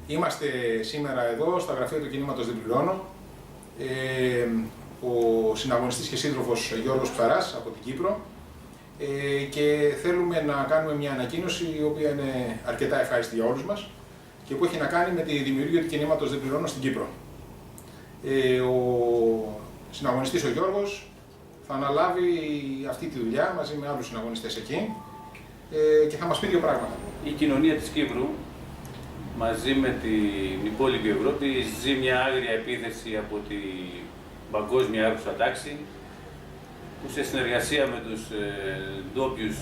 Είμαστε σήμερα εδώ στα γραφεία του κινήματος Δεν Πληρώνω. Ο συναγωνιστής και σύντροφος Γιώργος Ψαράς από την Κύπρο και θέλουμε να κάνουμε μια ανακοίνωση η οποία είναι αρκετά ευχάριστη για όλους μας και που έχει να κάνει με τη δημιουργία του κινήματος Δεν Πληρώνω στην Κύπρο. Ο συναγωνιστής ο Γιώργος θα αναλάβει αυτή τη δουλειά μαζί με άλλους συναγωνιστές εκεί και θα μας πει δύο πράγματα. Η κοινωνία της Κύπρου μαζί με την υπόλοιπη Ευρώπη ζει μια άγρια επίθεση από την παγκόσμια άρχουσα τάξη που σε συνεργασία με τους ντόπιους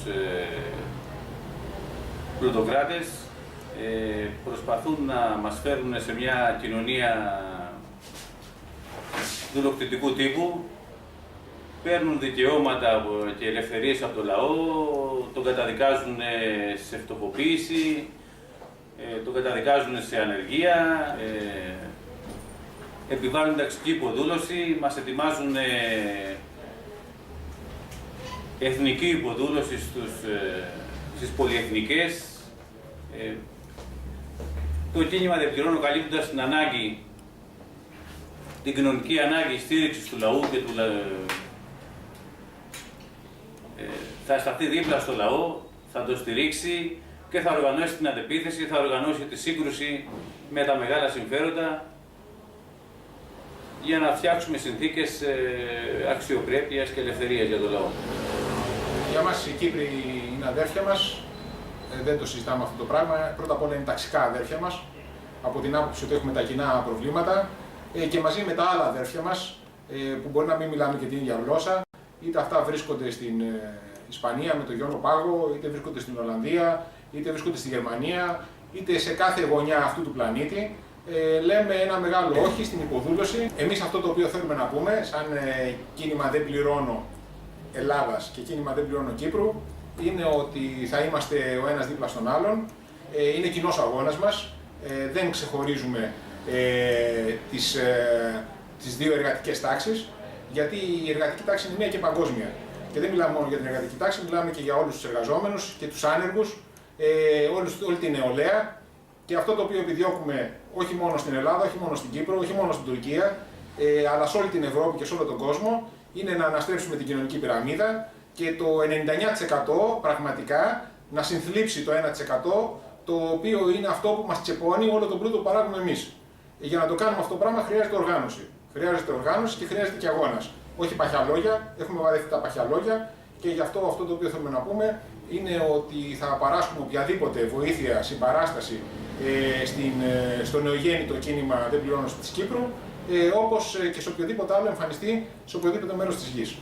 πλουτοκράτες προσπαθούν να μας φέρουν σε μια κοινωνία δουλοκτητικού τύπου, παίρνουν δικαιώματα και ελευθερίες από το λαό, τον καταδικάζουν σε φτωχοποίηση, τον καταδικάζουν σε ανεργία, επιβάλλουν ταξική υποδούλωση, μας ετοιμάζουν εθνική υποδούλωση στις πολυεθνικές. Το κίνημα Δεν Πληρώνω, καλύπτοντας την ανάγκη, την κοινωνική ανάγκη στήριξης του λαού και θα σταθεί δίπλα στο λαό, θα το στηρίξει και θα οργανώσει την αντεπίθεση, θα οργανώσει τη σύγκρουση με τα μεγάλα συμφέροντα για να φτιάξουμε συνθήκες αξιοπρέπειας και ελευθερίας για το λαό. Για μας οι Κύπροι είναι αδέρφια μας, δεν το συζητάμε αυτό το πράγμα. Πρώτα απ' όλα είναι ταξικά αδέρφια μας, από την άποψη ότι έχουμε τα κοινά προβλήματα και μαζί με τα άλλα αδέρφια μας που μπορεί να μην μιλάμε και την ίδια γλώσσα, είτε αυτά βρίσκονται στην Ισπανία με τον Γιώργο Πάγο, είτε βρίσκονται στην Ολλανδία, είτε βρίσκονται στη Γερμανία, είτε σε κάθε γωνιά αυτού του πλανήτη. Λέμε ένα μεγάλο όχι στην υποδούλωση. Εμείς αυτό το οποίο θέλουμε να πούμε, σαν κίνημα Δεν Πληρώνω Ελλάδας και κίνημα Δεν Πληρώνω Κύπρου, είναι ότι θα είμαστε ο ένας δίπλα στον άλλον. Είναι κοινός αγώνας μας. Δεν ξεχωρίζουμε τις δύο εργατικές τάξεις, γιατί η εργατική τάξη είναι μία και παγκόσμια. Και δεν μιλάμε μόνο για την εργατική τάξη, μιλάμε και για όλους τους εργαζόμενους και τους άνεργους, όλη την νεολαία. Και αυτό το οποίο επιδιώκουμε όχι μόνο στην Ελλάδα, όχι μόνο στην Κύπρο, όχι μόνο στην Τουρκία, αλλά σε όλη την Ευρώπη και σε όλο τον κόσμο, είναι να αναστρέψουμε την κοινωνική πυραμίδα και το 99% πραγματικά να συνθλίψει το 1% το οποίο είναι αυτό που μας τσεπώνει όλο τον πλούτο που παράγουμε εμείς. Για να το κάνουμε αυτό το πράγμα χρειάζεται οργάνωση. Χρειάζεται οργάνωση και χρειάζεται και αγώνας. Όχι παχιά λόγια, έχουμε βαρεθεί τα παχιά λόγια και γι' αυτό το οποίο θέλουμε να πούμε είναι ότι θα παράσχουμε οποιαδήποτε βοήθεια, συμπαράσταση στο νεογέννητο κίνημα Δεν Πληρώνω της Κύπρου, όπως και σε οποιοδήποτε άλλο εμφανιστεί σε οποιοδήποτε μέρος της γης.